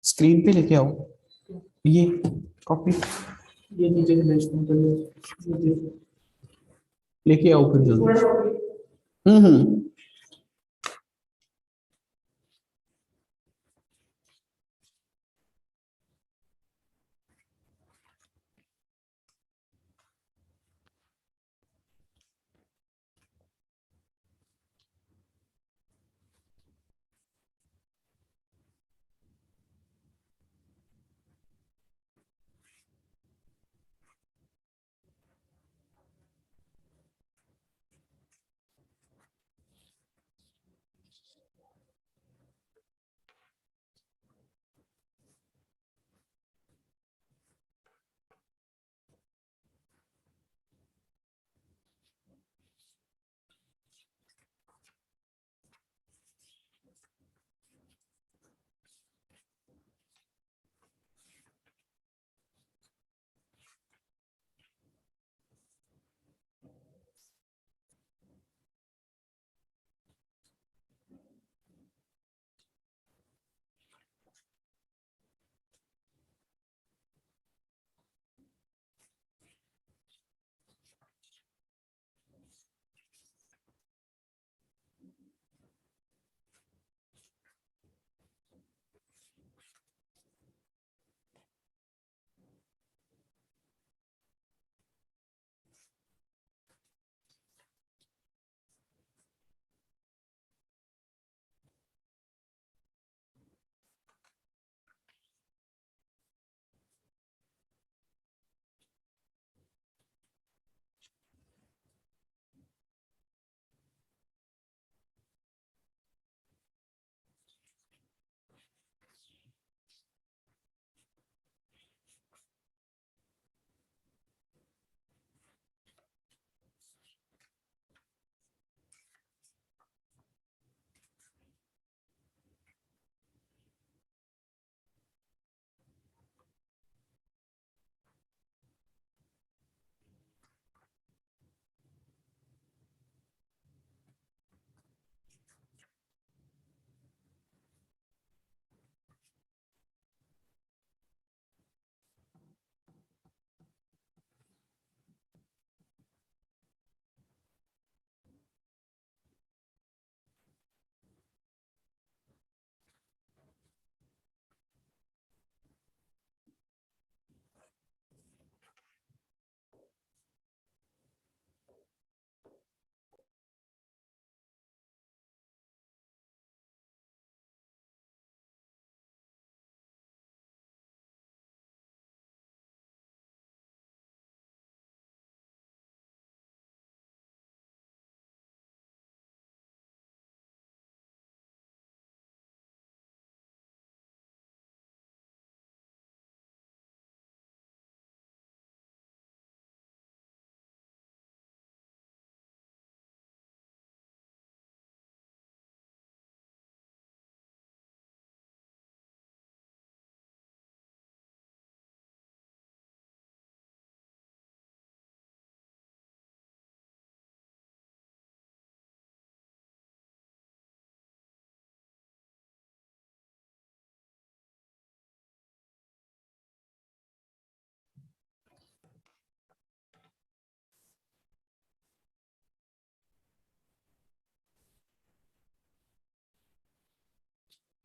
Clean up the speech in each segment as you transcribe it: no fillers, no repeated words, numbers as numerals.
Screen पे लेके आओ ये कॉपी, ये नीचे से लेके आओ फिर जल्दी। हम्म।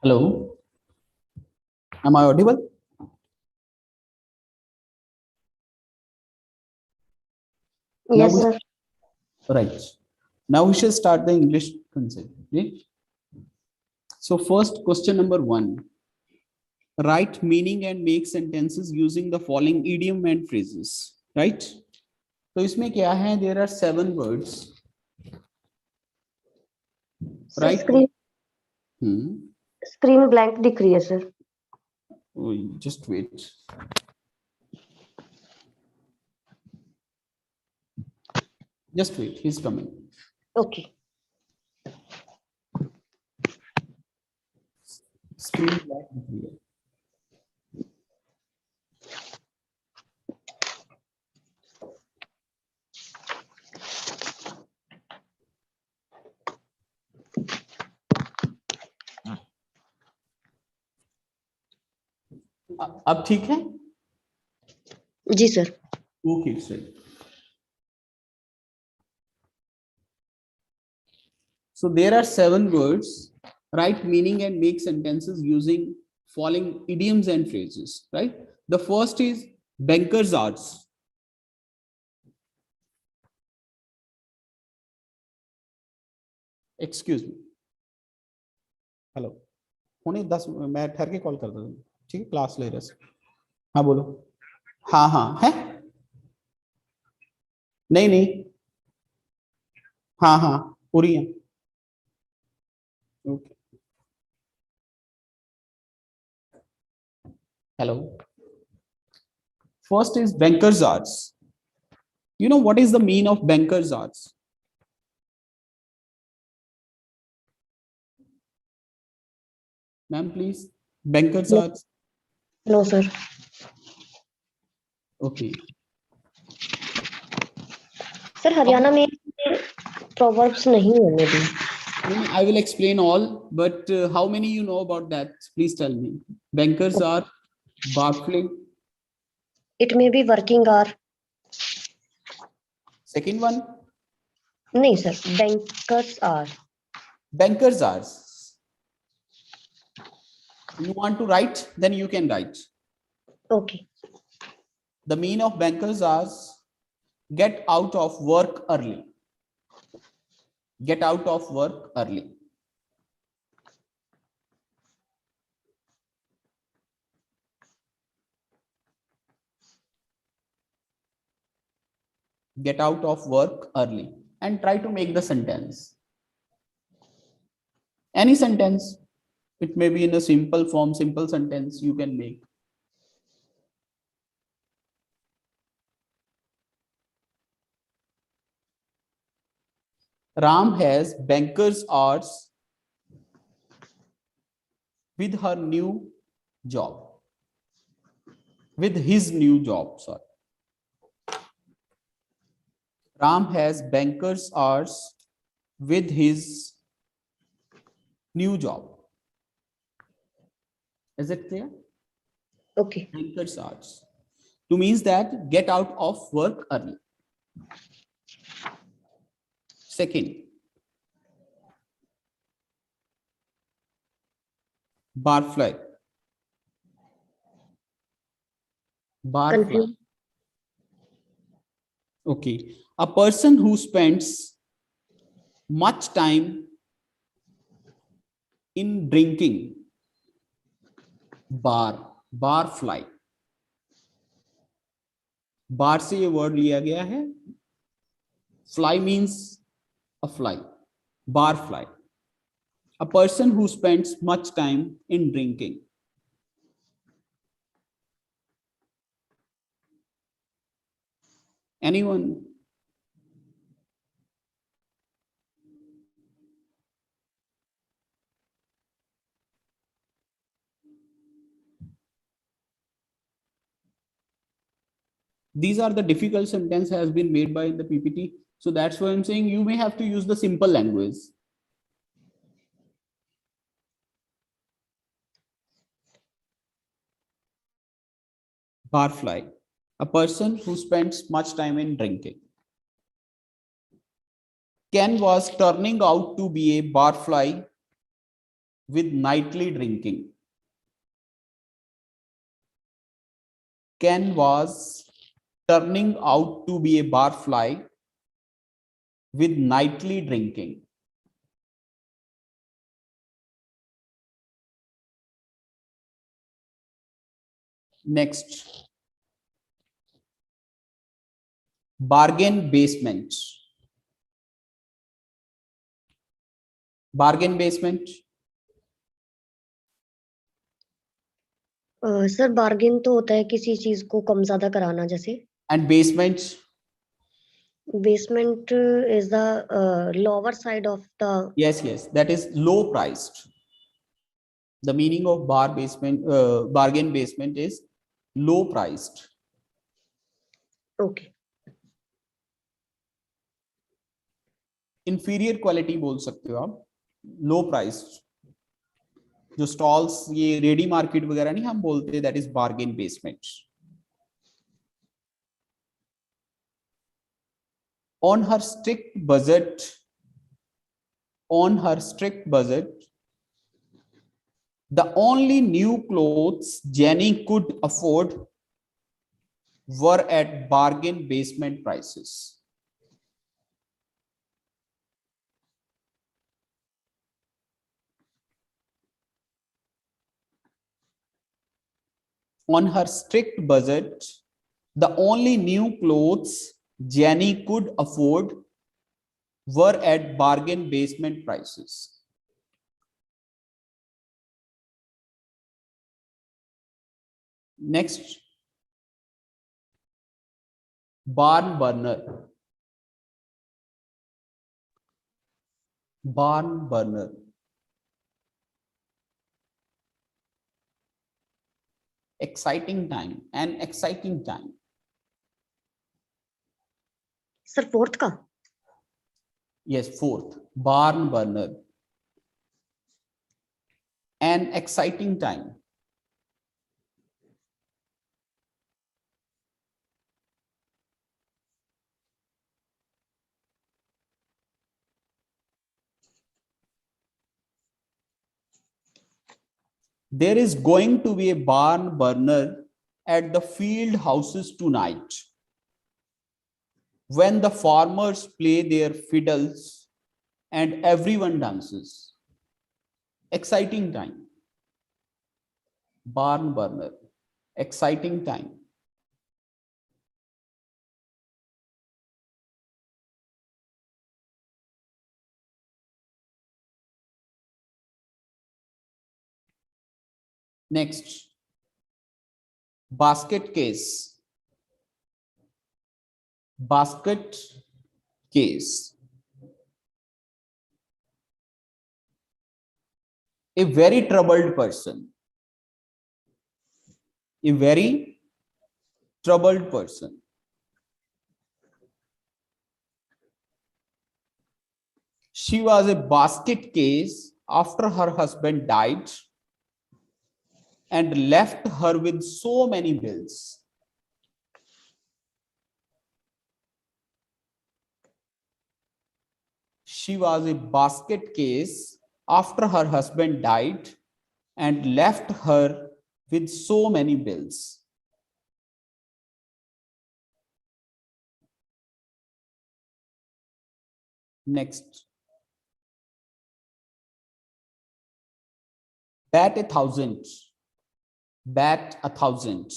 Hello, am I audible? Yes, sir. Right. Now we shall start the English concept. Okay? So first question number 1. Write meaning and make sentences using the following idiom and phrases. Right? तो इसमें क्या है? There are 7 words. Sir, Right? screen blank दिख रही है sir. Oh, just wait. Just wait. He's coming. Okay. Screen black दिख रही है. अब ठीक है? जी sir. Okay sir. So there are 7 words. Write meaning and make sentences using following idioms and phrases. Right. The first is banker's arts. Excuse me. Hello, होने 10 मैं ठहर के कॉल कर देता हूँ, ठीक है? क्लास ले रहे हैं। हाँ बोलो। हाँ हाँ है, नहीं नहीं, हाँ हाँ पूरी है। Okay, hello. First is banker's arts. You know what is the mean of banker's arts? Ma'am, please. Banker's arts. No sir. Okay. Sir Haryana में प्रोवर्ब्स नहीं है may be. I will explain all, but how many you know about that? Please tell me. Bankers are baffling. It may be working hour. Second one, नहीं sir, bankers are. bankers are. You want to write? Then you can write. Okay. The mean of bankers are get out of work early. Get out of work early. Get out of work early and try to make the sentence. Any sentence. It may be in a simple form, simple sentence you can make. Ram has banker's arts with her new job. With his new job, sorry. Ram has banker's arts with his new job. Is it clear? Okay. Banker's arts. To means that get out of work early. Second, barfly. Barfly. Confused. Okay. A person who spends much time in drinking. Barfly. बार से ये word लिया गया है. Fly means a fly. Barfly. A person who spends much time in drinking. Anyone? These are the difficult sentence has been made by the PPT. So that's why I'm saying you may have to use the simple language. Barfly. A person who spends much time in drinking. Ken was turning out to be a barfly with nightly drinking. Ken was turning out to be a barfly with nightly drinking. Next, bargain basement. Bargain basement. Sir bargain तो होता है किसी चीज को कम ज्यादा कराना जैसे। And basement. Basement is the lower side of the. Yes, that is low priced. The meaning of bargain basement is low priced. Okay. Inferior quality बोल सकते हो आप, low priced. जो स्टॉल्स ये रेडी मार्केट वगैरह नहीं हम बोलते हैं, that is bargain basement. On her strict budget, on her strict budget, the only new clothes Jenny could afford were at bargain basement prices. On her strict budget, the only new clothes Jenny could afford were at bargain basement prices. Next, barn burner. Barn burner. Exciting time, an exciting time. Sir fourth का Yes, fourth, barn burner. An exciting time. There is going to be a barn burner at the field houses tonight, when the farmers play their fiddles and everyone dances. Exciting time. Barn burner. Exciting time. Next, basket case. Basket case. A very troubled person. A very troubled person. She was a basket case after her husband died and left her with so many bills. She was a basket case after her husband died and left her with so many bills. Next. Bet 1,000. Bet 1,000.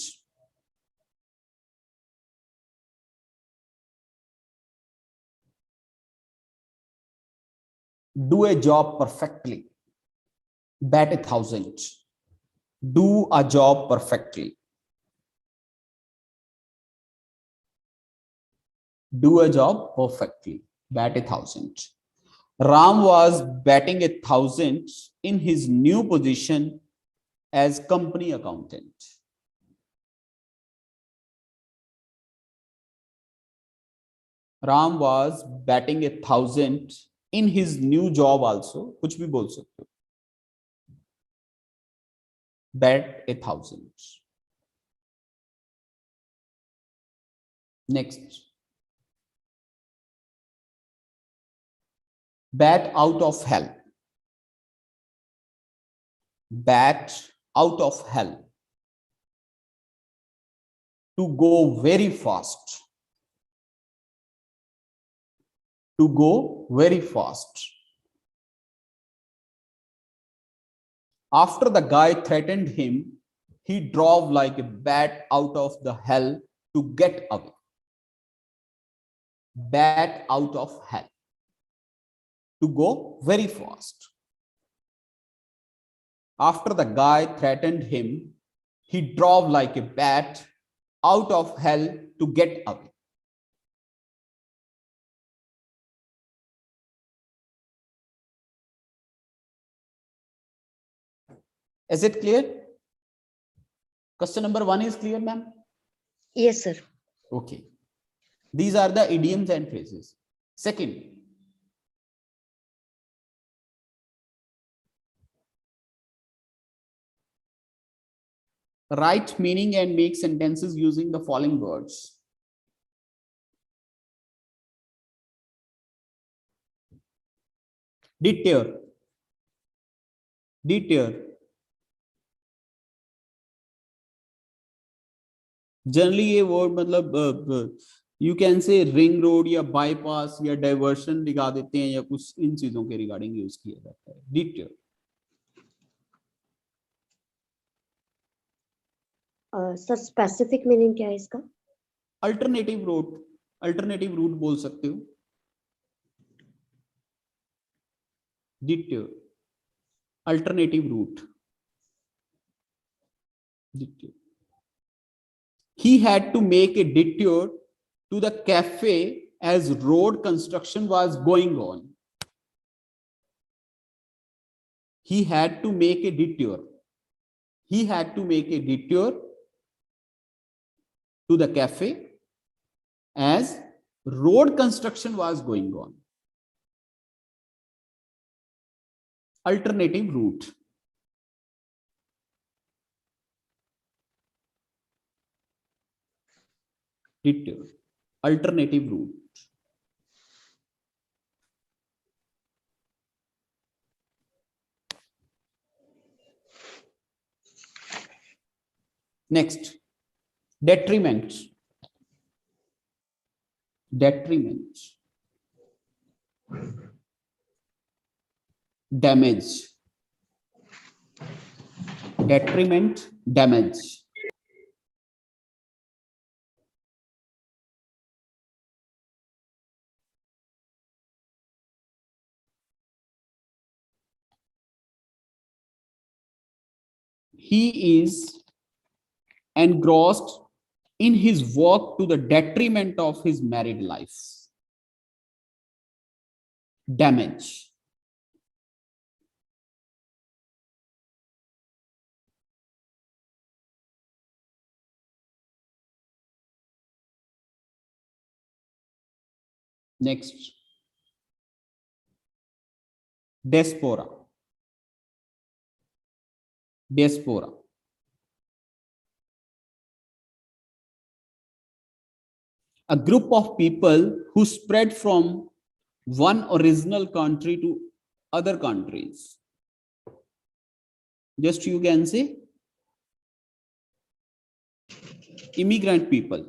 Do a job perfectly. Bet 1,000. Do a job perfectly. Do a job perfectly. Bet 1,000. Ram was betting 1,000 in his new position as company accountant. Ram was betting 1,000 in his new job also. कुछ भी बोल सकते हो. Bet 1,000. Next. Bat out of hell. Bat out of hell. To go very fast. To go very fast. After the guy threatened him, he drove like a bat out of the hell to get away. Bat out of hell. To go very fast. After the guy threatened him, he drove like a bat out of hell to get away. Is it clear? Question number 1 is clear, ma'am? Yes, sir. Okay. These are the idioms and phrases. Second, Write meaning and make sentences using the following words. Deter. Deter. Generally ये word मतलब you can say ring road या bypass या diversion दिखा देते हैं या कुछ इन चीजों के रिगार्डिंग यूज किया जाता है डिटेल सर स्पेसिफिक मीनिंग क्या है इसका? अल्टरनेटिव रूट बोल सकते हो detail alternative route detail He had to make a detour to the cafe as road construction was going on. He had to make a detour. He had to make a detour to the cafe as road construction was going on. Alternative route. Detour. Alternative route. Next, detriment. Detriment. Damage. Detriment, damage. He is engrossed in his work to the detriment of his married life. Damage. Next, diaspora. Diaspora. A group of people who spread from one original country to other countries. Just you can say immigrant people.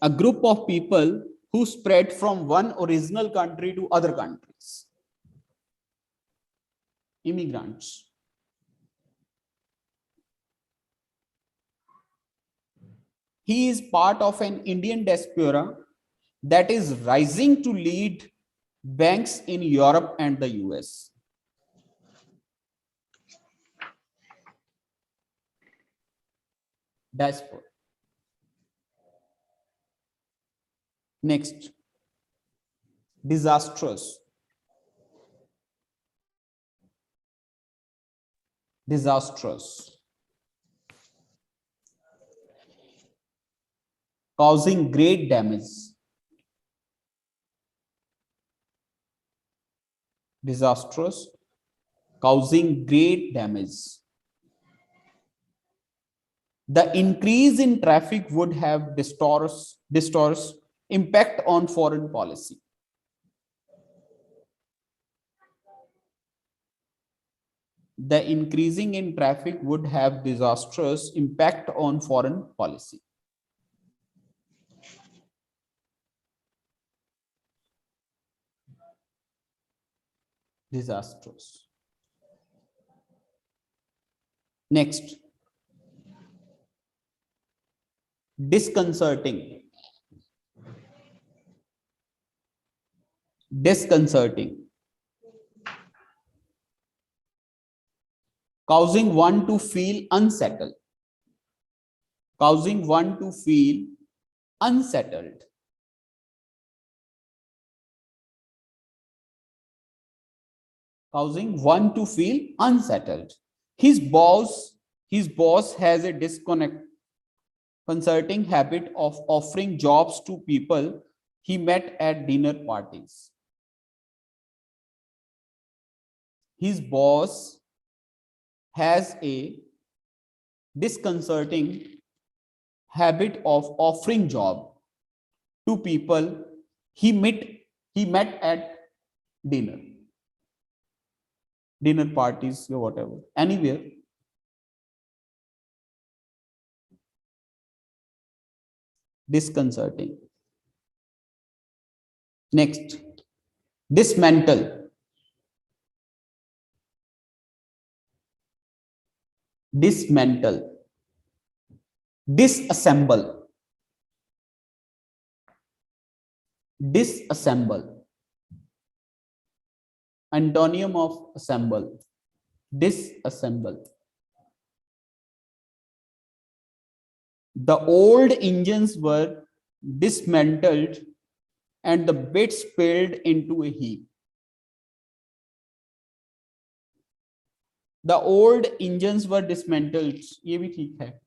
A group of people who spread from one original country to other countries. Immigrants. He is part of an Indian diaspora that is rising to lead banks in Europe and the US. Diaspora. Next, disastrous. Disastrous. Causing great damage. Disastrous. Causing great damage. The increase in traffic would have distorts impact on foreign policy. The increasing in traffic would have disastrous impact on foreign policy. Disastrous. Next, disconcerting. Disconcerting. Causing one to feel unsettled. Causing one to feel unsettled. Causing one to feel unsettled. His boss has a disconcerting habit of offering jobs to people he met at dinner parties. His boss has a disconcerting habit of offering job to people he met at dinner parties or whatever, anywhere. Disconcerting. Next, dismantle. Dismantle. Disassemble. Disassemble. Antonym of assemble. Disassemble. The old engines were dismantled and the bits piled into a heap. The old engines were dismantled. ये भी ठीक है.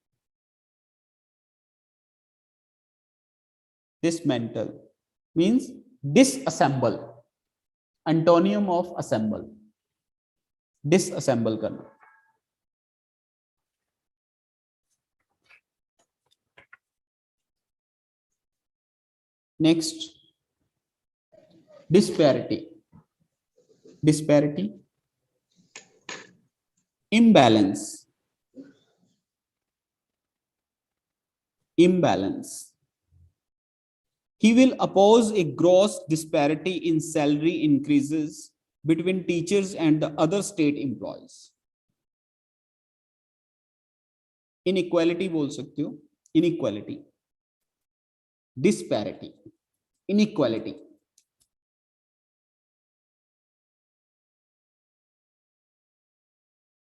Dismantle means disassemble. Antonym of assemble. Disassemble करना. Next, disparity. Disparity. Imbalance. Imbalance. He will oppose a gross disparity in salary increases between teachers and the other state employees. Inequality बोल सकते हो. Inequality. Disparity. Inequality.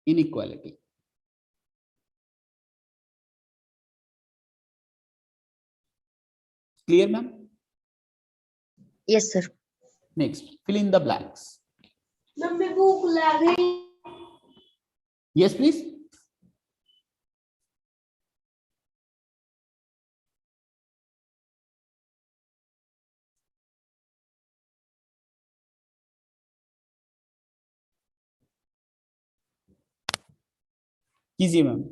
Inequality. Clear, ma'am? Yes, sir. Next, fill in the blanks. Yes, please. Easy, ma'am.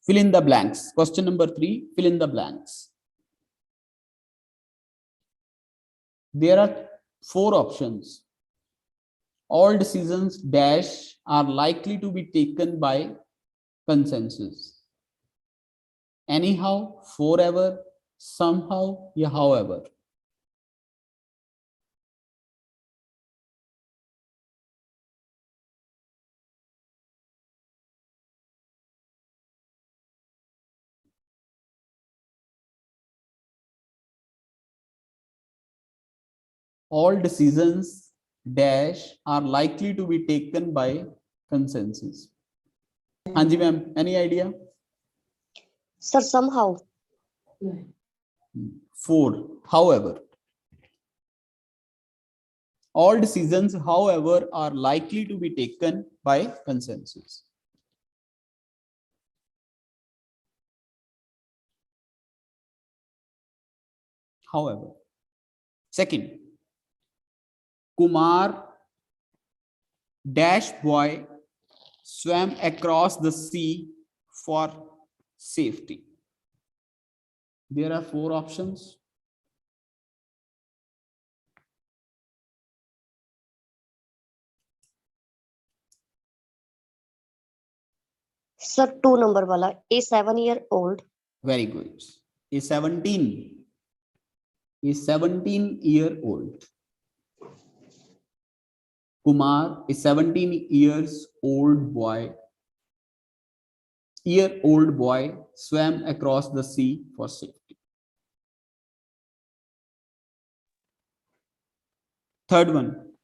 Fill in the blanks. Question number 3, fill in the blanks. There are 4 options. All decisions dash are likely to be taken by consensus. Anyhow, forever, somehow, yeah, however. All decisions dash are likely to be taken by consensus. Hanji ma'am, any idea? Sir, somehow. 4, however. All decisions, however, are likely to be taken by consensus. However. Second, Kumar dash boy swam across the sea for safety. There are 4 options. Sir, 2 number wala, a 7-year-old. Very good. A 17-year-old. Kumar, a 17-year-old boy, swam across the sea for safety. Third one.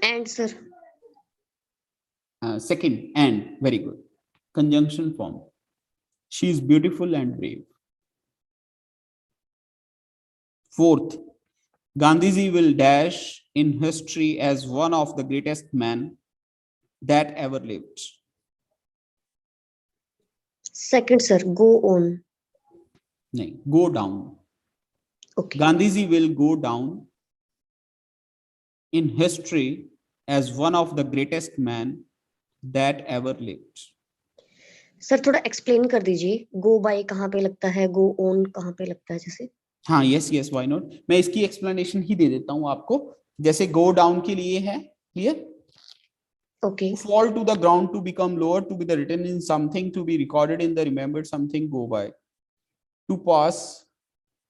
And, sir. Second, and, very good. Conjunction form. She is beautiful and brave. Fourth, Gandhiji will dash in history as one of the greatest men that ever lived. Second, sir, go on. No, go down. Okay. Gandhiji will go down in history as one of the greatest men that ever lived. Sir थोड़ा explain कर दीजिए, गो bye कहाँ पे लगता है, go on कहाँ पे लगता है जैसे। हाँ, यस यस, व्हाई नॉट, मैं इसकी एक्सप्लेनेशन ही दे देता हूँ आपको। जैसे गो डाउन के लिए है, clear, okay to fall to the ground, to become lower, to be the written in something, to be recorded in the remembered something, go by, to pass,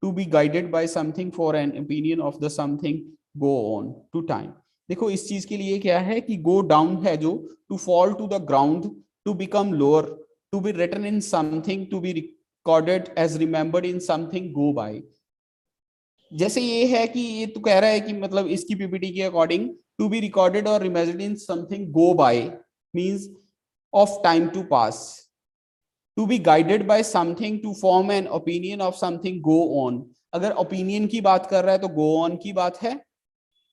to be guided by something, for an opinion of the something, go on, to time। देखो इस चीज के लिए क्या है कि go down है जो, to fall to the ground, to become lower, to be written in something, to be recorded as remembered in something, go by। जैसे ये है कि ये तो कह रहा है कि मतलब इसकी पीपीटी के अकॉर्डिंग, टू बी रिकॉर्डेड और imagine in something, go by means of time to pass, to be guided by something, to form an opinion of something, go on. अगर ओपिनियन की बात कर रहा है तो गो ऑन की बात है।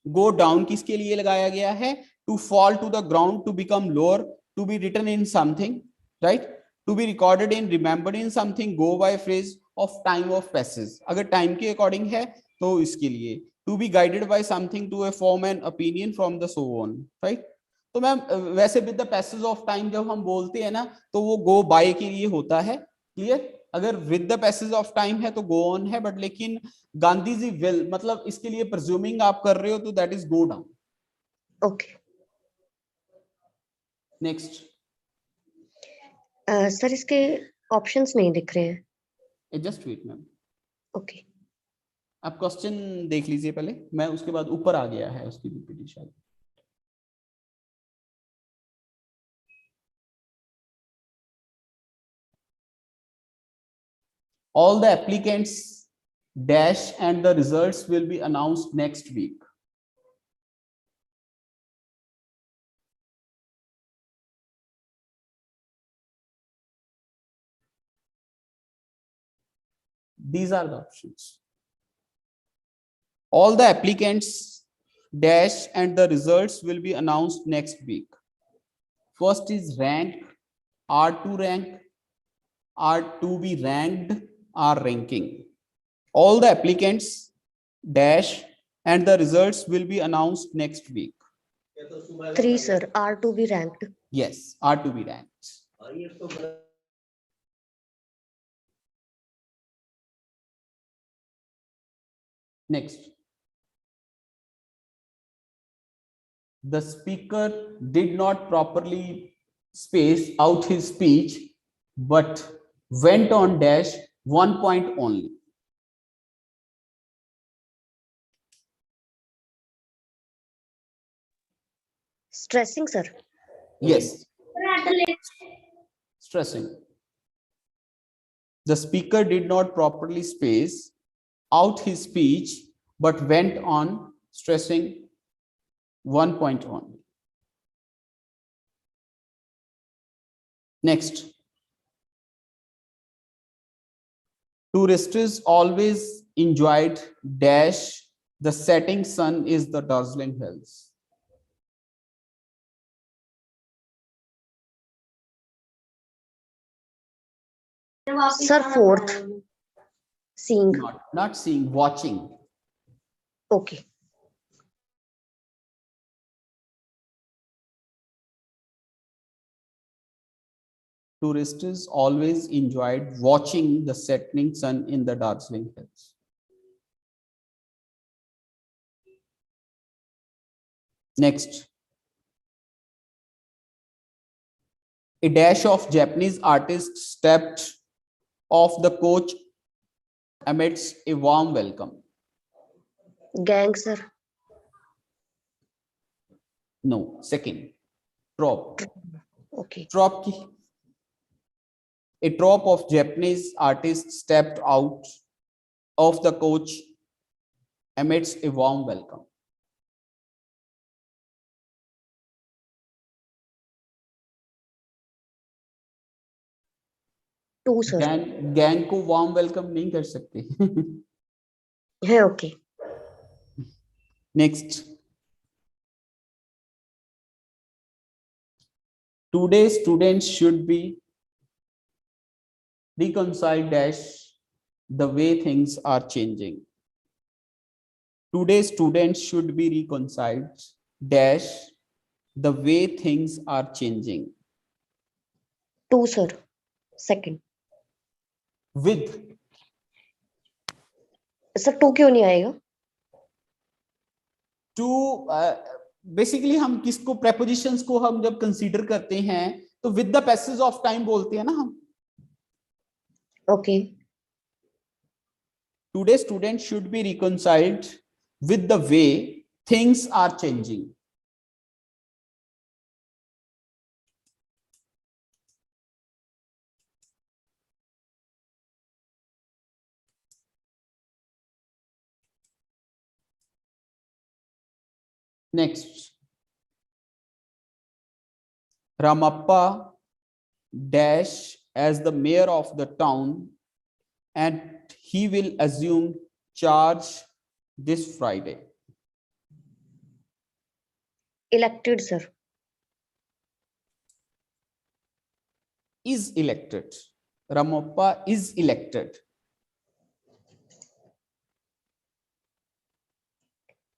गो डाउन किसके लिए लगाया गया है, to fall to the ground, to become lower, to be written in something, right, to be recorded in, remembered in something, go by phrase of time of passage. अगर time के according है तो इसके लिए to be guided by something, to form an opinion from the so on, right. तो ma'am वैसे with the passage of time जब हम बोलते हैं ना तो वो गो बाय के लिए होता है, क्लियर। अगर with the passage of time है तो गो ऑन है, बट लेकिन गांधी जी विल, मतलब इसके लिए प्रिज्यूमिंग आप कर रहे हो तो that is go down. Okay next, sir इसके ऑप्शंस नहीं दिख रहे हैं। जस्ट वेट मैम, ओके आप क्वेश्चन देख लीजिए पहले, मैं उसके बाद ऊपर आ गया है उसकी पीपीटी शायद। All the applicants dash and the results will be announced next week. These are the options. All the applicants dash and the results will be announced next week. First is rank, R2 rank, R2 be ranked, R ranking. All the applicants dash and the results will be announced next week. 3 sir, are to be ranked. Yes, R2 be ranked. Next, the speaker did not properly space out his speech, but went on dash 1 point only. Stressing sir. Yes, stressing. The speaker did not properly space out his speech, but went on stressing 1 point only. Next, tourists always enjoyed dash the setting sun is the dazzling hills. Sir fourth, seeing. Not seeing, watching. Okay Tourists always enjoyed watching the setting sun in the dazzling hills. Next, a dash of Japanese artists stepped off the coach amidst a warm welcome. Gang sir. No, second, trop. Okay Trop ki, a troop of Japanese artists stepped out of the coach amidst a warm welcome. To sir gang को warm welcome नहीं कर सकते। है। Okay next, today students should be reconciled dash the way things are changing. Today students should be reconciled dash the way things are changing. To sir second. With. Sir to क्यों नहीं आएगा? To basically हम किसको, prepositions को हम जब consider करते हैं तो with the passage of time बोलते हैं ना हम। Okay. Today students should be reconciled with the way things are changing. Next, Ramappa dash as the mayor of the town and he will assume charge this Friday. Elected sir. Is elected. Ramappa is elected.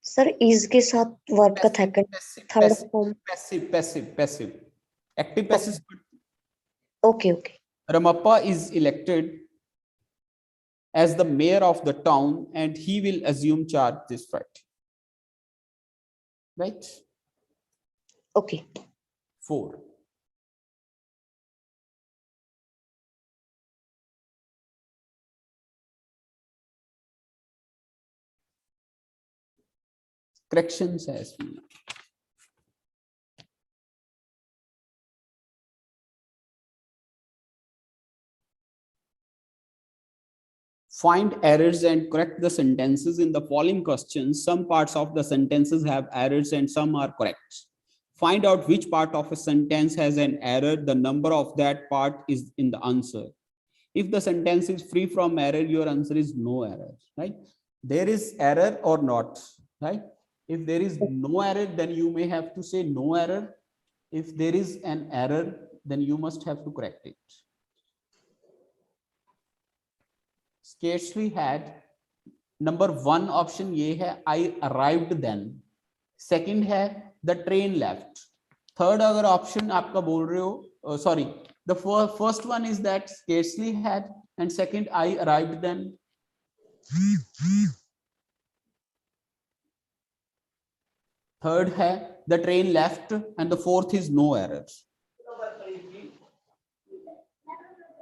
Sir is के साथ verb का third form. Passive. Active passive. Okay okay. Ramappa is elected as the mayor of the town and he will assume charge this Friday. Right? Okay. 4. Corrections है इसमें. Find errors and correct the sentences in the following questions. Some parts of the sentences have errors and some are correct. Find out which part of a sentence has an error. The number of that part is in the answer. If the sentence is free from error, your answer is no error, right? There is error or not, right? If there is no error, then you may have to say no error. If there is an error, then you must have to correct it. Scarcely had, number 1 option ये है I arrived then. Second है the train left. Third अगर option आपका बोल रहे हो, sorry, the first one is that scarcely had and second I arrived then. Third है the train left and the fourth is no errors.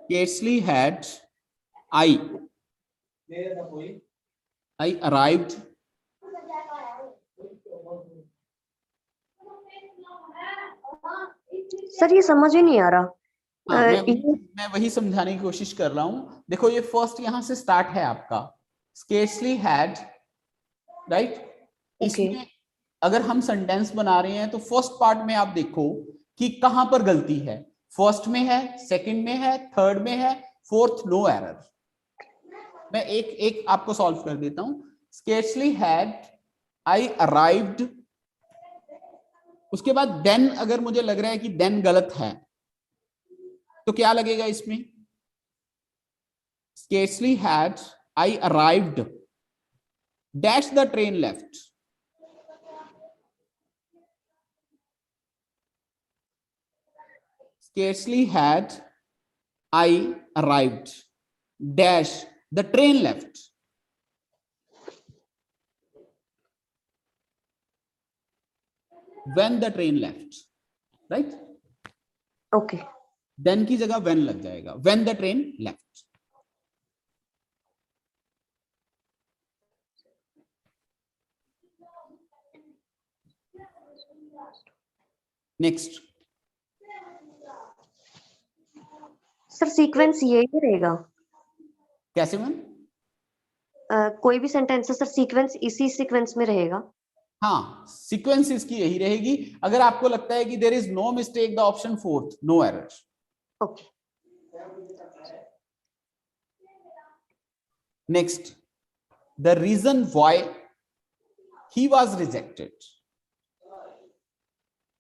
Scarcely had I arrived. Sir ये समझ ही नहीं आ रहा। मैं वही समझाने की कोशिश कर रहा हूं। देखो ये फर्स्ट यहां से स्टार्ट है आपका scarcely had, राइट? इसमें अगर हम सेंटेंस बना रहे हैं तो फर्स्ट पार्ट में आप देखो कि कहां पर गलती है। फर्स्ट में है, सेकंड में है, थर्ड में है, फोर्थ नो एरर। मैं एक एक आपको सॉल्व कर देता हूं। scarcely had I arrived, उसके बाद देन अगर मुझे लग रहा है कि देन गलत है तो क्या लगेगा इसमें? scarcely had I arrived dash the train left. Scarcely had I arrived dash the train left. When the train left, right? Okay. Then की जगह when लग जाएगा, when the train left. Next. Sir sequence यही रहेगा? कैसे ma'am? कोई भी sentence है सर सीक्वेंस इसी सीक्वेंस में रहेगा? हाँ, सीक्वेंस इसकी यही रहेगी। अगर आपको लगता है कि there is no mistake, the option fourth, no error. Okay. Next, the reason why he was rejected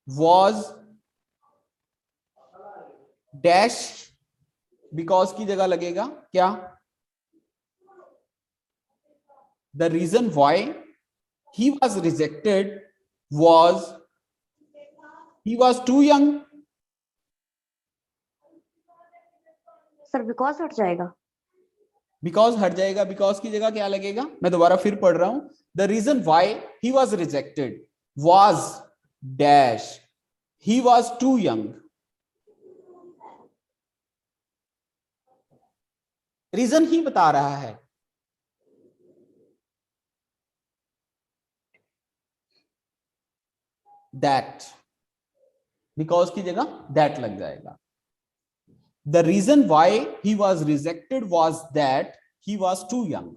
was dash, because की जगह लगेगा क्या? The reason why he was rejected was he was too young, sir because हट जाएगा। Because हट जाएगा, because की जगह क्या लगेगा, मैं दोबारा फिर पढ़ रहा हूं। The reason why he was rejected was dash, he was too young. Reason ही बता रहा है, दैट, बिकॉज की जगह दैट लग जाएगा। The reason why he was rejected was that he was too young.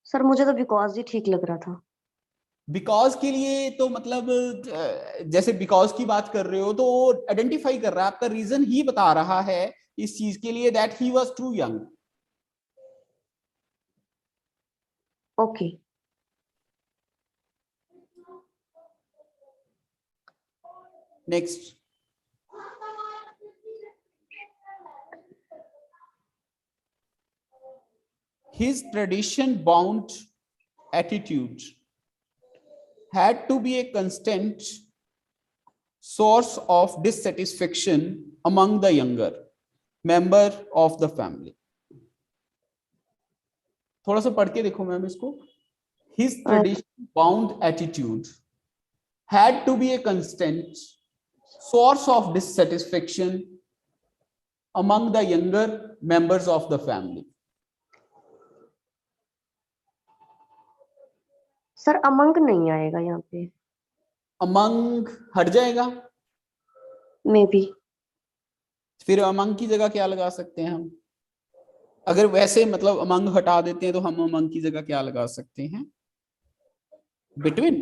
Sir मुझे तो बिकॉज ही ठीक लग रहा था। बिकॉज के लिए तो मतलब जैसे बिकॉज की बात कर रहे हो तो आइडेंटिफाई कर रहा है, आपका रीजन ही बता रहा है इस चीज के लिए, that he was too young. Okay. Next, his tradition bound attitude had to be a constant source of dissatisfaction among the younger member of the family. थोड़ा सा पढ़ के देखो मैम इसको। His tradition bound attitude had to be a constant source of dissatisfaction among the younger members of the family. Sir among नहीं आएगा यहाँ पे, among हट जाएगा, मे बी। फिर among की जगह क्या लगा सकते हैं हम, अगर वैसे मतलब among हटा देते हैं तो हम among की जगह क्या लगा सकते हैं, between।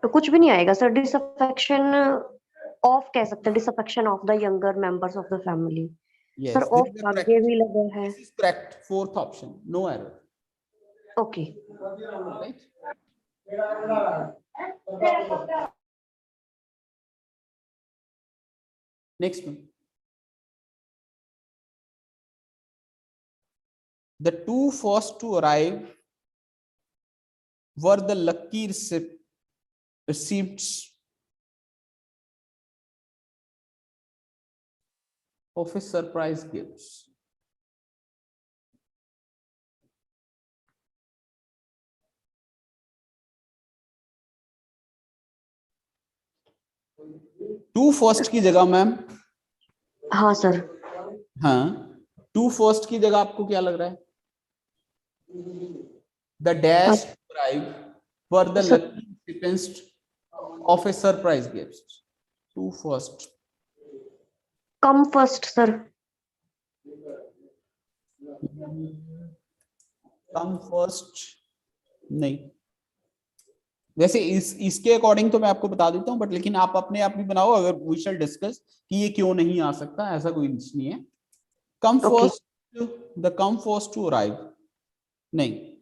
तो कुछ भी नहीं आएगा सर, डिसअफेक्शन ऑफ कह सकते हैं, disaffection of the younger members of the family. Sir Yes, this of is the आगे correct, भी लगा है। this is correct, fourth option, no error, okay. right? Next one, the two first to arrive were the lucky recipients of a surprise gifts. To first की जगह ma'am, हाँ sir. हाँ, to first की जगह आपको क्या लग रहा है, the dash arrive were the sir lucky recipients of a surprise gift. To first, come first sir. Come first नहीं, वैसे इसके अकॉर्डिंग तो मैं आपको बता देता हूं, बट लेकिन आप अपने आप भी बनाओ, अगर वी शैल डिस्कस कि ये क्यों नहीं आ सकता, ऐसा कोई नहीं है। Come okay. First, the come first to arrive नहीं,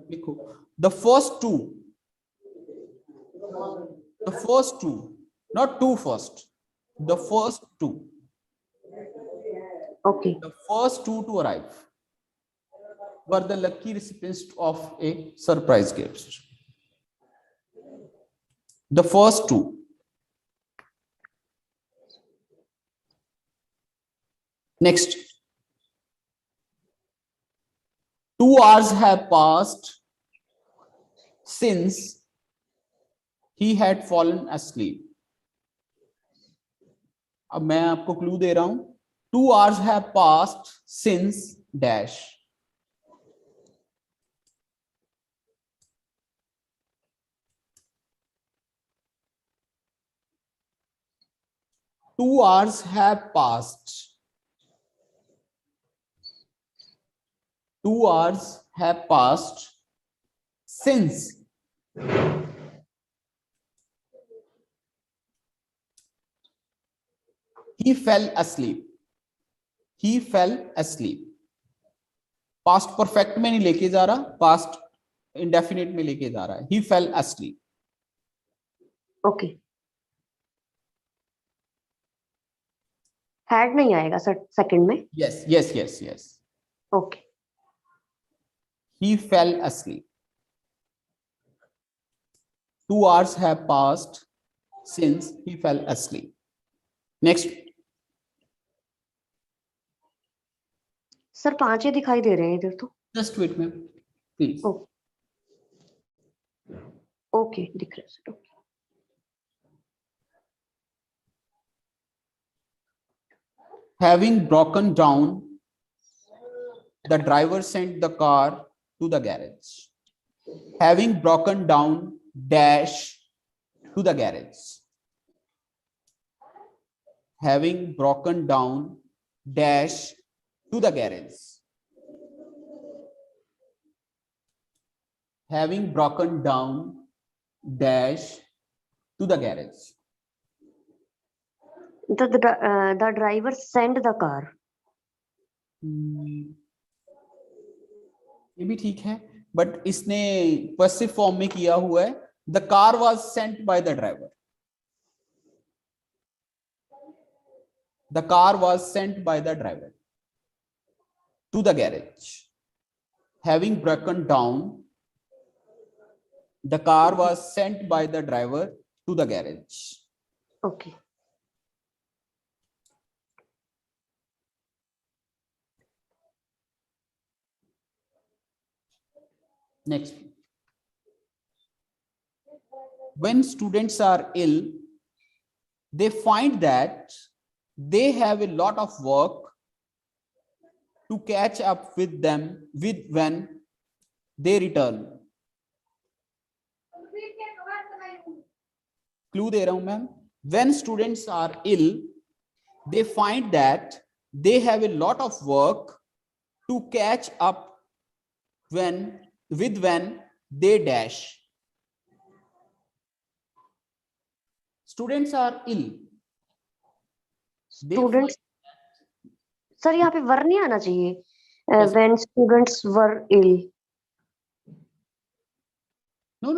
लिखो the first two, not two first, the first two, okay. the first two to arrive were the lucky recipients of a surprise gift. The first two. Next, 2 hours have passed since he had fallen asleep. अब मैं आपको clue दे रहा हूं, 2 hours have passed since dash. Two hours have passed. 2 hours have passed since he fell asleep. He fell asleep. Past perfect में नहीं लेके जा रहा, पास्ट इंडेफिनिट में लेके जा रहा है, he fell asleep. Okay. Had नहीं आएगा सर सेकंड में। Yes, yes, yes, yes. Okay. He fell asleep. 2 hours have passed since he fell asleep. Next. Sir 5 ही दिखाई दे रहे हैं इधर तो. Just wait, ma'am. Please. Okay दिख रहा है sir. Having broken down, the driver sent the car to the garage. Having broken down dash to the garage. Having broken down dash to the garage. Having broken down dash to the garage. The driver sent the car. ये भी ठीक है, but इसने पसिव form में किया हुआ है. The car was sent by the driver. The car was sent by the driver to the garage. Having broken down, the car was sent by the driver to the garage. Okay. Next. When students are ill, they find that they have a lot of work to catch up with them when they return. Clue दे रहा हूं ma'am. When students are ill, they find that they have a lot of work to catch up when they dash. Students are ill. Students, sir यहाँ पे वर नहीं आना चाहिए. When students were ill. No.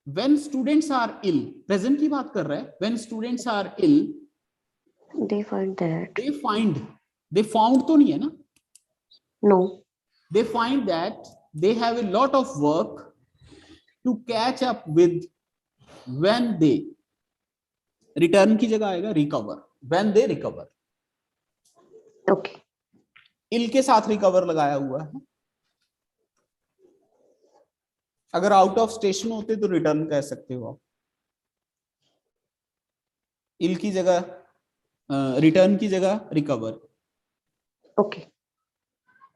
When students are ill, present की बात कर रहा है. When students are ill, they find that. They found तो नहीं है ना? No. They find that they have a lot of work to catch up with when they return की जगह आएगा recover. When they recover. Okay. ill के साथ recover लगाया हुआ है. अगर आउट ऑफ स्टेशन होते तो रिटर्न कह सकते हो आप. इल की जगह रिटर्न की जगह रिकवर. ओके.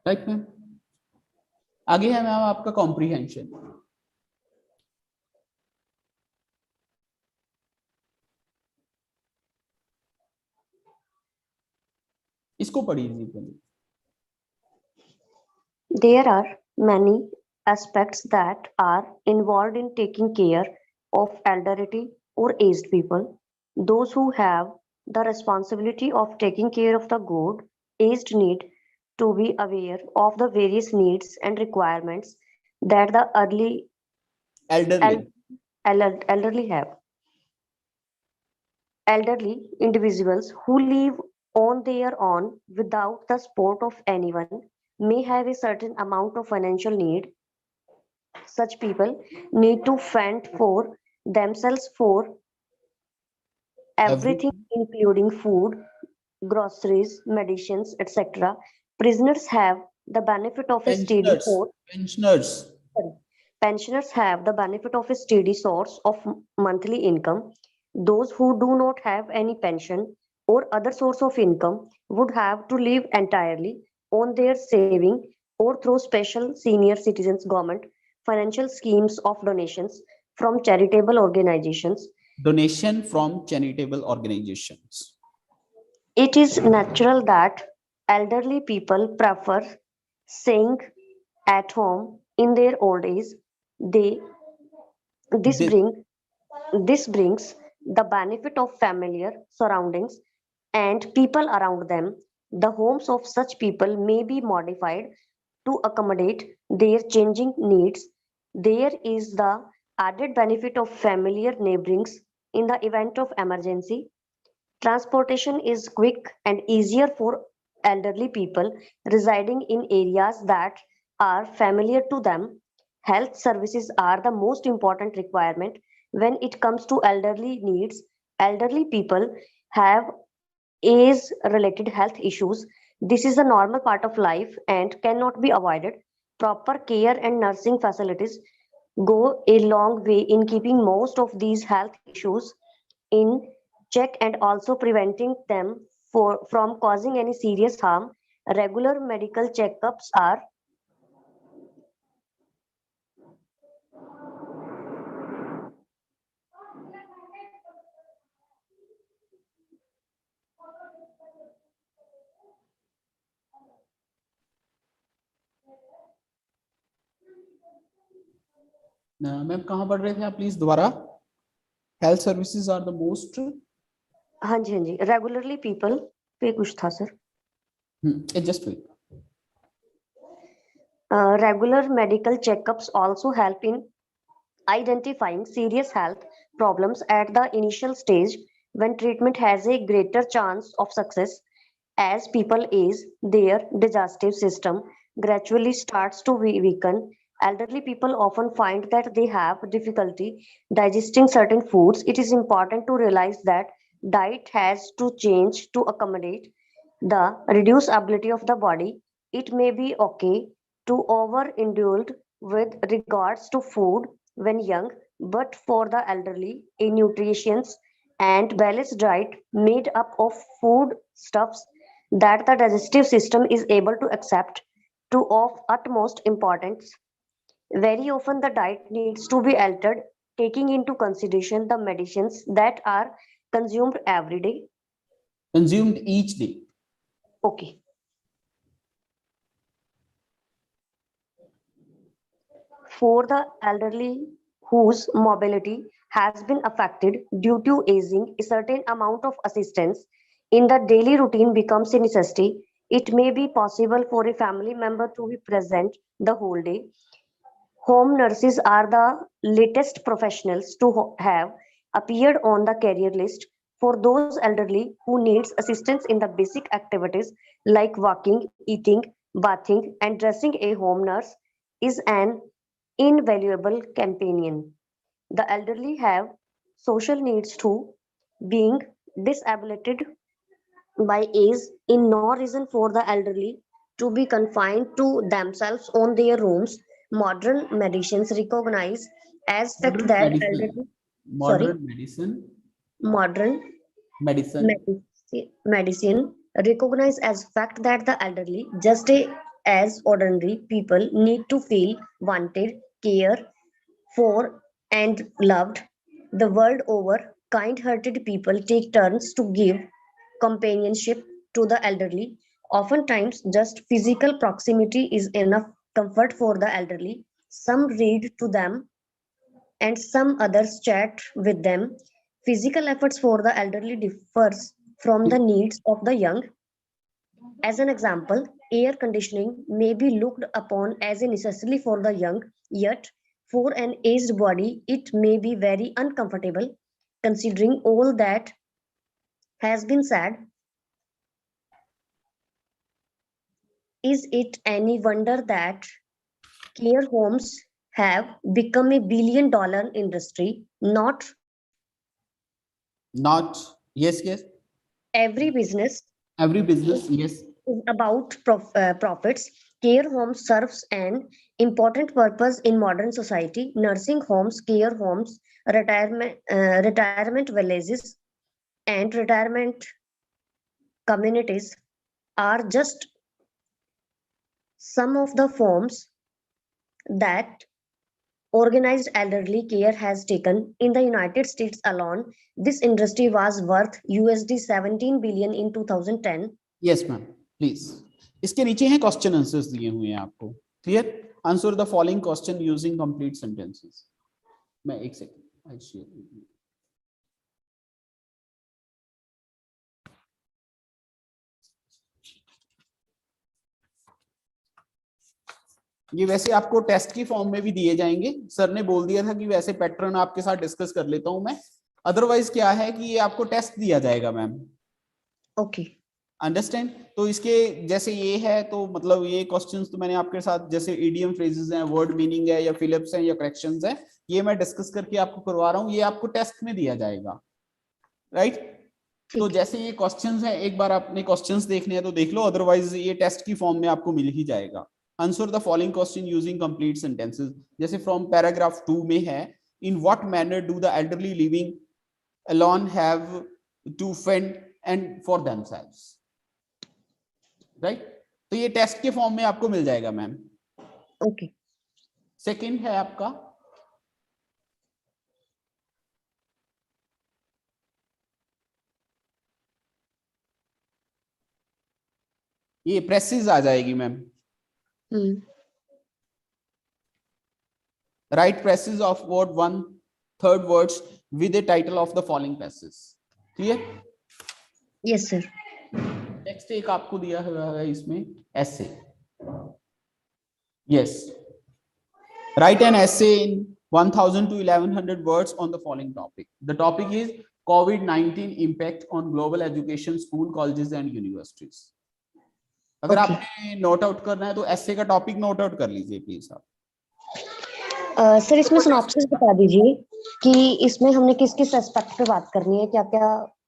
Right ma'am. आगे है मैम आपका कॉम्प्रिहेंशन. इसको पढ़िए. There are many aspects that are involved in taking care of elderly or aged people. Those who have the responsibility of taking care of the good aged need to be aware of the various needs and requirements that the elderly have. Elderly individuals who live on their own without the support of anyone may have a certain amount of financial need. Such people need to fend for themselves for everything, including food, groceries, medicines, etc. Prisoners have the benefit of a steady source. Pensioners have the benefit of a steady source of monthly income. Those who do not have any pension or other source of income would have to live entirely on their saving or through special senior citizens government financial schemes of donations from charitable organizations. It is natural that elderly people prefer staying at home in their old age. This brings the benefit of familiar surroundings and people around them. The homes of such people may be modified to accommodate their changing needs. There is the added benefit of familiar neighborings in the event of emergency. Transportation is quick and easier for elderly people residing in areas that are familiar to them. Health services are the most important requirement when it comes to elderly needs. Elderly people have age-related health issues. This is a normal part of life and cannot be avoided. Proper care and nursing facilities go a long way in keeping most of these health issues in check and also preventing them from causing any serious harm. Regular medical checkups are ma'am कहाँ पढ़ रहे थे आप, please दोबारा. Health services are the most. हाँ जी हाँ जी रेगुलरली पीपल पे कुछ था sir. Just wait. Regular medical checkups also help in identifying serious health problems at the initial stage when treatment has a greater chance of success. As people age, their digestive system gradually starts to weaken. Elderly people often find that they have difficulty digesting certain foods. It is important to realize that diet has to change to accommodate the reduced ability of the body. It may be okay to overindulge with regards to food when young, but for the elderly, a nutritious and balanced diet made up of food stuffs that the digestive system is able to accept to of utmost importance. Very often the diet needs to be altered, taking into consideration the medicines that are consumed every day. Consumed each day. Okay. For the elderly whose mobility has been affected due to aging, a certain amount of assistance in the daily routine becomes a necessity. It may be possible for a family member to be present the whole day. Home nurses are the latest professionals to have appeared on the career list for those elderly who needs assistance in the basic activities like walking, eating, bathing, and dressing. A home nurse is an invaluable companion. The elderly have social needs too, being disabilited by age in no reason for the elderly to be confined to themselves on their rooms. Modern medicines recognize as fact Modern that medicine. elderly, sorry, Modern medicine. modern Medicine. medicine recognize as fact that the elderly, just as ordinary people, need to feel wanted, care for, and loved. The world over, kind hearted people take turns to give companionship to the elderly. Oftentimes, just physical proximity is enough comfort for the elderly. Some read to them and some others chat with them. Physical efforts for the elderly differs from the needs of the young. As an example, air conditioning may be looked upon as a necessity for the young, yet for an aged body it may be very uncomfortable. Considering all that has been said, is it any wonder that care homes have become a billion-dollar industry? Not Not. Yes, yes. every business Every is business, yes. about profits. Care homes serves an important purpose in modern society. Nursing homes, care homes, retirement villages, and retirement communities are just some of the forms that organized elderly care has taken. In the United States alone, this industry was worth USD 17 billion in 2010. Yes, ma'am please. इसके नीचे हैं question answers दिए हुए हैं आपको. Clear. Answer the following question using complete sentences. मैं एक second I share. ये वैसे आपको टेस्ट की फॉर्म में भी दिए जाएंगे. सर ने बोल दिया था कि वैसे पैटर्न आपके साथ डिस्कस कर लेता हूं मैं. अदरवाइज क्या है कि ये आपको टेस्ट दिया जाएगा मैम. ओके. अंडरस्टैंड। तो इसके जैसे ये है, तो मतलब ये क्वेश्चंस तो मैंने आपके साथ, जैसे इडियम फ्रेजेस हैं, वर्ड मीनिंग है, या फिलिप्स हैं, या करेक्शंस है, ये मैं डिस्कस करके आपको करवा रहा हूँ, ये आपको टेस्ट में दिया जाएगा, राइट। तो ठीक है। जैसे ये क्वेश्चंस हैं, एक बार आपने क्वेश्चंस देखने हैं तो देख लो, अदरवाइज ये टेस्ट की फॉर्म में आपको मिल ही जाएगा। Answer the following question using complete sentences. जैसे फ्रॉम पैराग्राफ 2 में है, in what manner do the elderly living alone have to fend and for themselves, right. तो ये टेस्ट के फॉर्म में आपको मिल जाएगा मैम। ओके। सेकंड है आपका, ये प्रेसिस आ जाएगी ma'am. Right precious of word 1/3 words with the title of the following passage. Clear? Yes sir. Next एक आपको दिया हुआ है इसमें, ऐसे। Yes, write an essay in 1000 to 1100 words on the following topic. The topic is COVID-19 impact on global education, school, colleges and universities. अगर Okay. आपने note out करना है तो ऐसे का टॉपिक नोट आउट कर लीजिए प्लीज आप। सर इसमें सिनॉप्सिस बता दीजिए कि इसमें हमने किस किस एस्पेक्ट पे बात करनी है, क्या क्या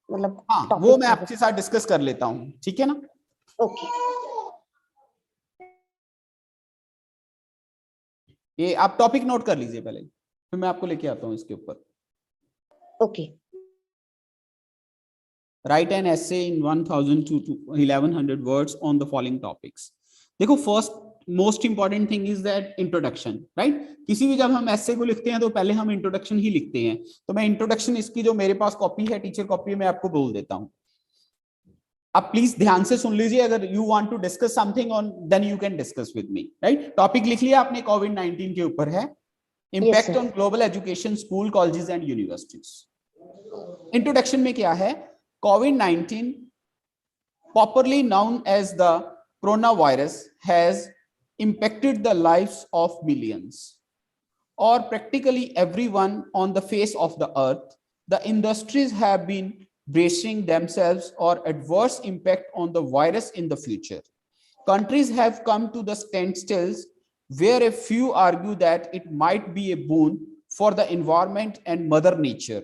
मतलब हाँ, वो टॉपिक। मैं आपके साथ डिस्कस कर लेता हूँ, ठीक है ना। ओके। ये आप टॉपिक नोट कर लीजिए पहले, फिर मैं आपको लेके आता हूँ इसके ऊपर। Okay. Write an essay in 1000 to 1100 words on the following topics. देखो, first most important thing is that introduction, right. किसी भी जब हम एसे को लिखते हैं तो पहले हम इंट्रोडक्शन ही लिखते हैं। तो मैं इंट्रोडक्शन, इसकी जो मेरे पास कॉपी है, टीचर कॉपी, मैं आपको बोल देता हूँ। आप प्लीज ध्यान से सुन लीजिए, अगर you want to discuss something on, then you can discuss with me, right. Topic लिख लिया आपने, कोविड-19 के ऊपर है, impact on global education, school, colleges and universities. Introduction में क्या है, COVID-19, popularly known as the coronavirus, has impacted the lives of millions or practically everyone on the face of the earth. The industries have been bracing themselves for adverse impact on the virus in the future. Countries have come to the standstills, where a few argue that it might be a boon for the environment and Mother Nature.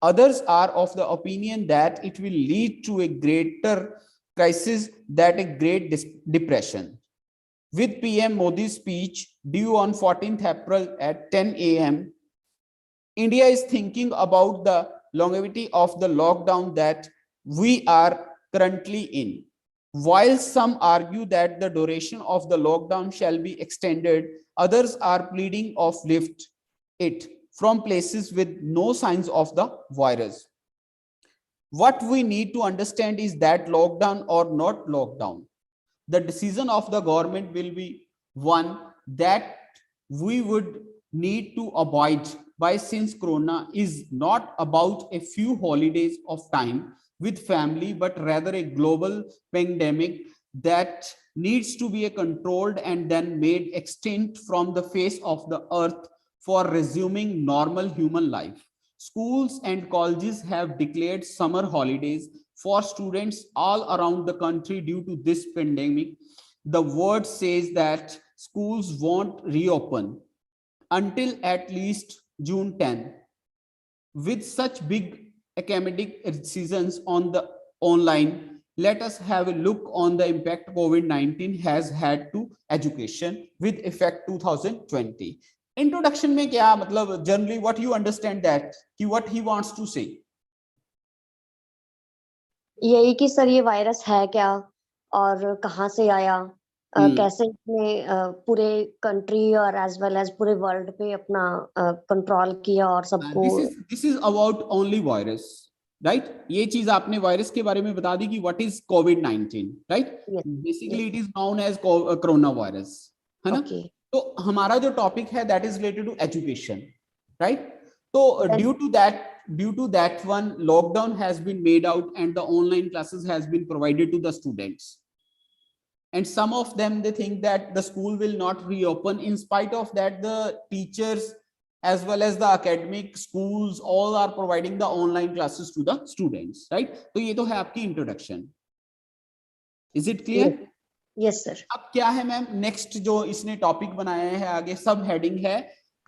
Others are of the opinion that it will lead to a greater crisis than a Great Depression. With PM Modi's speech due on 14th April at 10 a.m., India is thinking about the longevity of the lockdown that we are currently in. While some argue that the duration of the lockdown shall be extended, others are pleading of lift it from places with no signs of the virus. What we need to understand is that lockdown or not lockdown, the decision of the government will be one that we would need to abide by, since corona is not about a few holidays of time with family, but rather a global pandemic that needs to be controlled and then made extinct from the face of the earth for resuming normal human life. Schools and colleges have declared summer holidays for students all around the country due to this pandemic. The word says that schools won't reopen until at least June 10. With such big academic seasons on the online, let us have a look on the impact COVID-19 has had to education with effect 2020. Introduction में क्या मतलब, generally what you understand that कि what he wants to say. यही कि sir ये virus है क्या और कहाँ से आया, कैसे इसने पूरे कंट्री और एज वेल एज पूरे वर्ल्ड पे अपना कंट्रोल किया और सबको। This is about only virus, right. ये चीज आपने वायरस के बारे में बता दी कि व्हाट इज कोविड-19, right. Basically it is known as corona virus, है ना। तो हमारा जो टॉपिक है that is related to education, right. तो due to that one, lockdown has been made out and the online classes has been provided to the students, and some of them, they think that the school will not reopen. In spite of that, the teachers as well as the academic schools all are providing the online classes to the students, right. तो ये तो है आपकी introduction. Is it clear? Yes sir. अब क्या है ma'am, next जो इसने टॉपिक बनाया है आगे, सब हेडिंग है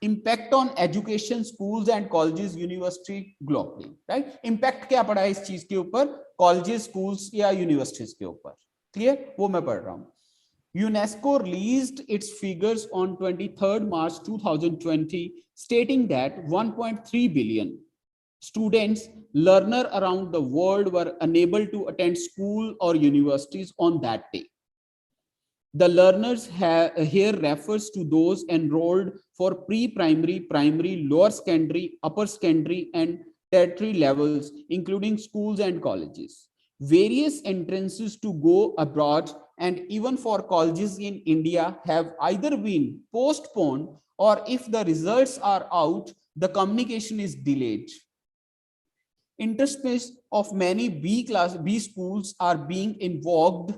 impact on education schools and colleges university globally, right? Impact क्या पड़ा है इस चीज के ऊपर, कॉलेजेस स्कूल्स या यूनिवर्सिटीज के ऊपर, क्लियर? वो मैं पढ़ रहा हूँ। UNESCO released its figures on 23rd March 2020, stating that 1.3 billion students, learners around the world were unable to attend school or universities on that day. The learners here refers to those enrolled for pre-primary, primary, lower secondary, upper secondary, and tertiary levels, including schools and colleges. Various entrances to go abroad and even for colleges in India have either been postponed, or if the results are out, the communication is delayed. Interspace of many B schools are being invoked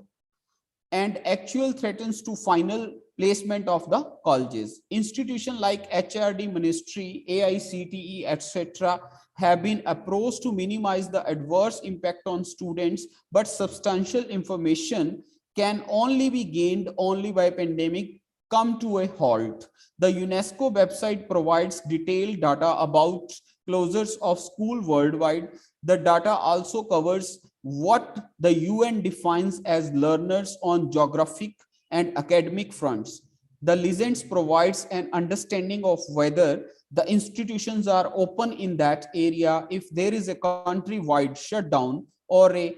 and actual threatens to final placement of the colleges. Institutions like HRD Ministry, AICTE, etc. have been approached to minimize the adverse impact on students, but substantial information can only be gained only by pandemic come to a halt. The UNESCO website provides detailed data about closures of school worldwide. The data also covers what the UN defines as learners on geographic and academic fronts. The lessons provides an understanding of whether the institutions are open in that area, if there is a country-wide shutdown or a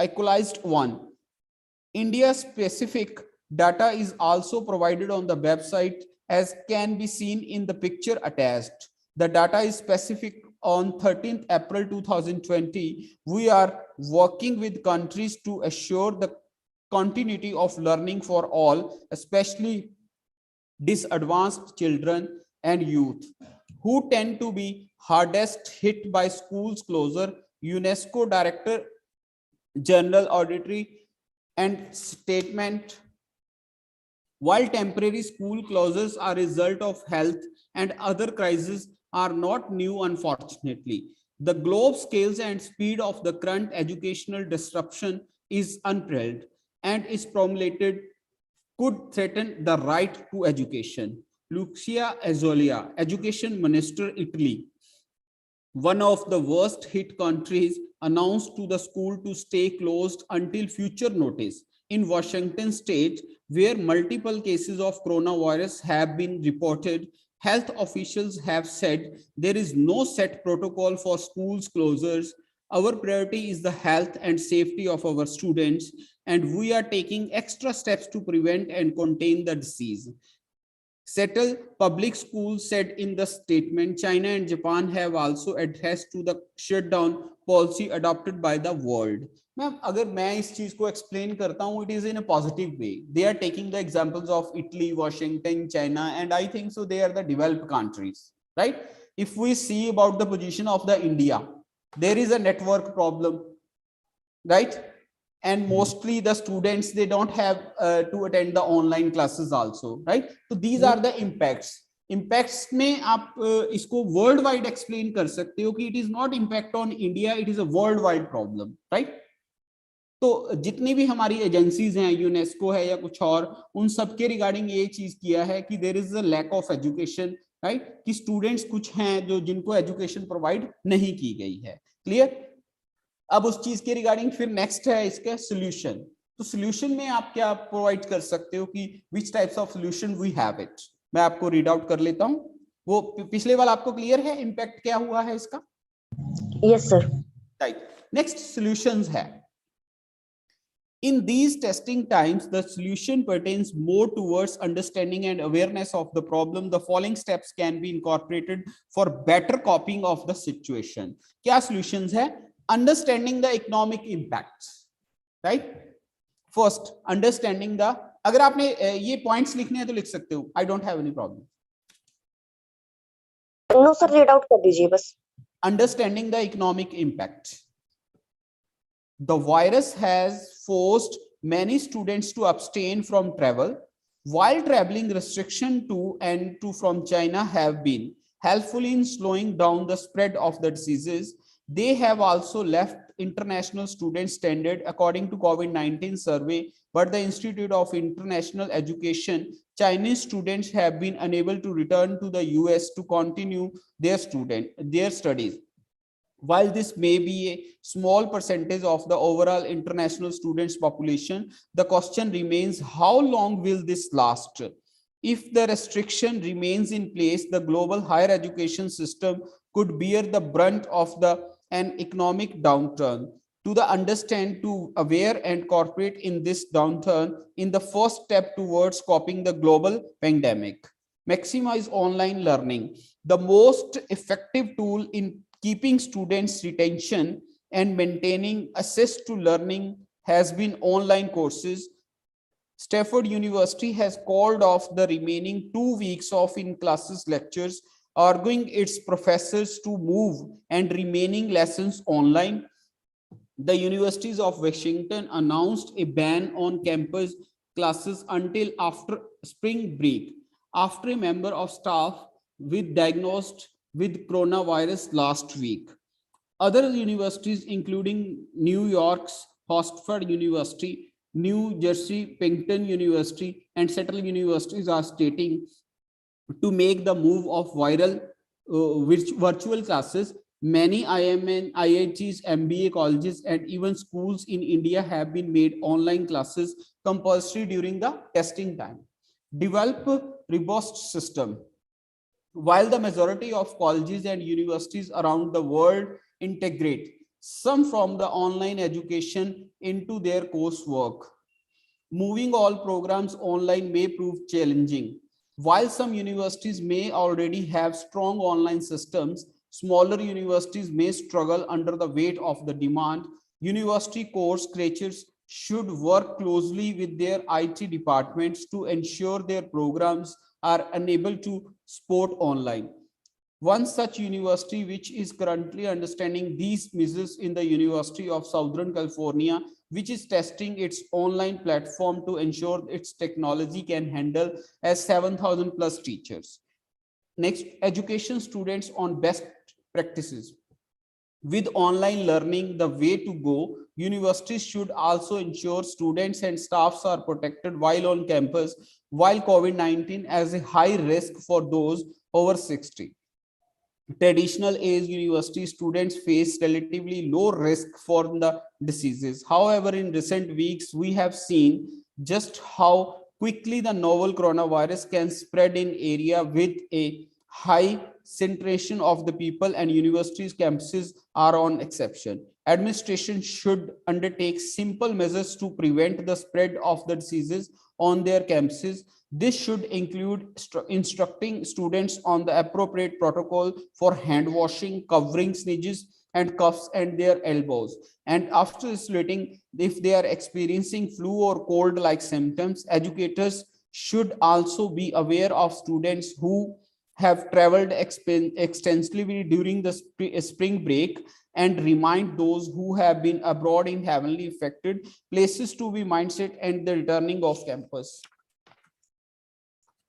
equalized one. India-specific data is also provided on the website, as can be seen in the picture attached. The data is specific on 13th April 2020. We are working with countries to assure the continuity of learning for all, especially disadvantaged children and youth, who tend to be hardest hit by schools closure. UNESCO Director General Auditory and statement: while temporary school closures are a result of health and other crises are not new, unfortunately, the globe scales and speed of the current educational disruption is unparalleled, and is promulgated could threaten the right to education. Lucia Azzolia, Education Minister, Italy, one of the worst hit countries, announced to the school to stay closed until future notice. In Washington state, where multiple cases of coronavirus have been reported, health officials have said there is no set protocol for schools closures. Our priority is the health and safety of our students, and we are taking extra steps to prevent and contain the disease. Settle Public Schools said in the statement. China and Japan have also adhered to the shutdown policy adopted by the world. Ma'am अगर मैं इस चीज को explain करता हूँ, it is in a positive way. They are taking the examples of Italy, Washington, China, and I think so they are the developed countries, right? If we see about the position of the India, there is a network problem, right? And mostly the students, they don't have to attend the online classes also, right? So these are the impacts में आप इसको world wide explain कर सकते हो कि it is not impact on India, it is a worldwide problem, right? तो जितनी भी हमारी एजेंसीज हैं, यूनेस्को है या कुछ और, उन सब के रिगार्डिंग ये चीज किया है कि there is a lack of education, right? कि स्टूडेंट्स कुछ हैं जो जिनको एजुकेशन प्रोवाइड नहीं की गई है, क्लियर? अब उस चीज के रिगार्डिंग फिर नेक्स्ट है इसका सोल्यूशन। तो सोल्यूशन में आप क्या प्रोवाइड कर सकते हो कि which types of solution we have it. मैं आपको रीड आउट कर लेता हूं, वो पिछले वाला आपको क्लियर है इम्पैक्ट क्या हुआ है इसका? Yes sir. Right, next solutions है। In these testing times, the solution pertains more towards understanding and awareness of the problem. The following steps can be incorporated for better coping of the situation. क्या solutions है? Understanding the economic impacts, right? First, understanding the, अगर आपने ये points लिखने हैं तो लिख सकते हो, I don't have any problem. No sir, read out कर दीजिए बस। Understanding the economic impact. The virus has forced many students to abstain from travel. While traveling, restriction to and to from China have been helpful in slowing down the spread of the diseases, they have also left international student standard according to COVID-19 survey, but the Institute of International Education, Chinese students have been unable to return to the US to continue their studies. While this may be a small percentage of the overall international students population, the question remains, how long will this last? If the restriction remains in place, the global higher education system could bear the brunt of an economic downturn. To the understand, to aware and cooperate in this downturn in the first step towards coping the global pandemic. Maximize online learning. The most effective tool in keeping students' retention and maintaining access to learning has been online courses. Stafford University has called off the remaining 2 weeks of in-classes lectures, urging its professors to move and remaining lessons online. The universities of Washington announced a ban on campus classes until after spring break, after a member of staff with diagnosed with coronavirus last week. Other universities, including New York's Hofstra University, New Jersey Princeton University, and Seattle universities are stating to make the move of virtual classes. Many IMN, IITs, MBA colleges, and even schools in India have been made online classes compulsory during the testing time. Develop a robust system. While the majority of colleges and universities around the world integrate some from the online education into their coursework, moving all programs online may prove challenging. While some universities may already have strong online systems, smaller universities may struggle under the weight of the demand. University course creators should work closely with their IT departments to ensure their programs are unable to support online. One such university which is currently understanding these measures in the University of Southern California, which is testing its online platform to ensure its technology can handle as 7,000 plus teachers. Next, education students on best practices. With online learning the way to go, universities should also ensure students and staffs are protected while on campus, while COVID-19 as a high risk for those over 60. Traditional age university students face relatively low risk for the diseases. However, in recent weeks, we have seen just how quickly the novel coronavirus can spread in area with a high concentration of the people, and universities campuses are on exception. Administration should undertake simple measures to prevent the spread of the diseases on their campuses. This should include instructing students on the appropriate protocol for hand washing, covering sneezes and coughs and their elbows. And after isolating, if they are experiencing flu or cold like symptoms, educators should also be aware of students who have traveled extensively during the spring break and remind those who have been abroad in heavily affected places to be mindset and the returning of campus.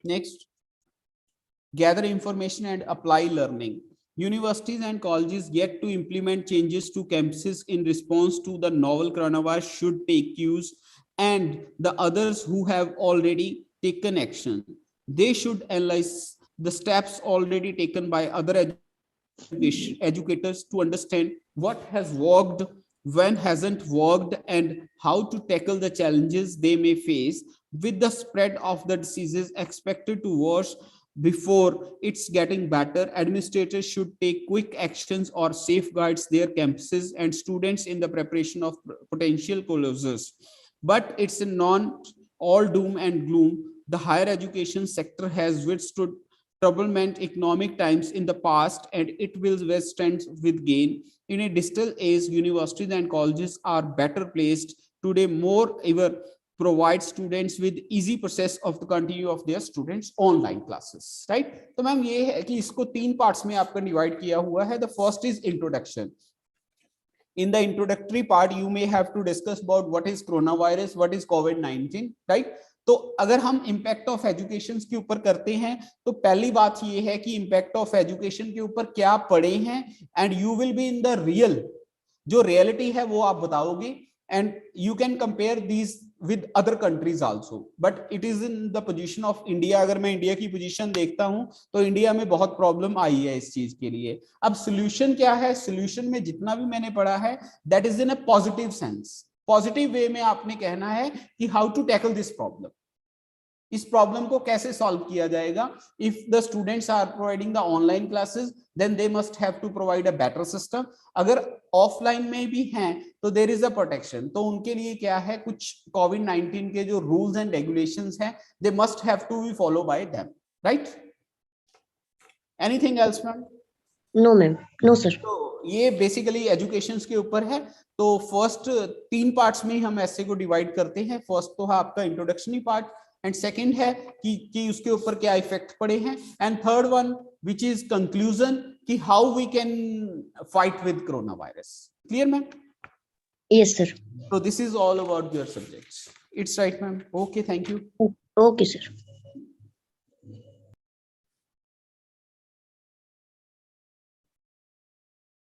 Next, gather information and apply learning. Universities and colleges yet to implement changes to campuses in response to the novel coronavirus should take cues, and the others who have already taken action. They should analyze the steps already taken by other educators to understand what has worked, when hasn't worked, and how to tackle the challenges they may face with the spread of the diseases expected to worse before it's getting better. Administrators should take quick actions or safeguards their campuses and students in the preparation of potential closures. But it's a non all doom and gloom. The higher education sector has withstood turbulent economic times in the past, and it will withstand with gain. In a digital age, universities and colleges are better placed today more ever provide students with easy process of the continue of their students online classes, right? तो ma'am ये है कि इसको 3 parts में आपका divide किया हुआ है. The first is introduction. In the introductory part, you may have to discuss about what is coronavirus, what is COVID-19, right? तो अगर हम इम्पैक्ट ऑफ एजुकेशन के ऊपर करते हैं तो पहली बात ये है कि इम्पैक्ट ऑफ एजुकेशन के ऊपर क्या पड़े हैं, and you will be in the real जो रियलिटी है वो आप बताओगे, and you can compare these with other countries also, but it is in the position of India. अगर मैं इंडिया की पोजीशन देखता हूं तो इंडिया में बहुत प्रॉब्लम आई है इस चीज के लिए. अब सोल्यूशन क्या है? सोल्यूशन में जितना भी मैंने पढ़ा है that is in a positive sense. Positive way में आपने कहना है कि how to tackle this problem. इस प्रॉब्लम को कैसे सॉल्व किया जाएगा? If the students are providing the online classes then they must have to provide a better system. अगर ऑफलाइन में भी हैं तो देयर इज अ प्रोटेक्शन. तो उनके लिए क्या है, कुछ कोविड-19 के जो रूल्स एंड रेगुलेशंस हैं they must have to be follow by them, right? Anything else ma'am? No ma'am, no sir. तो ये बेसिकली एजुकेशन के ऊपर है. तो फर्स्ट 3 पार्ट्स में हम ऐसे को डिवाइड करते हैं. फर्स्ट तो है आपका इंट्रोडक्शनरी पार्ट, एंड सेकंड है कि उसके ऊपर क्या इफेक्ट पड़े हैं, and third one which is conclusion कि how we can fight with corona virus. Clear ma'am? Yes sir. So this is all about your subjects. It's right, ma'am. Okay, thank you. Okay sir.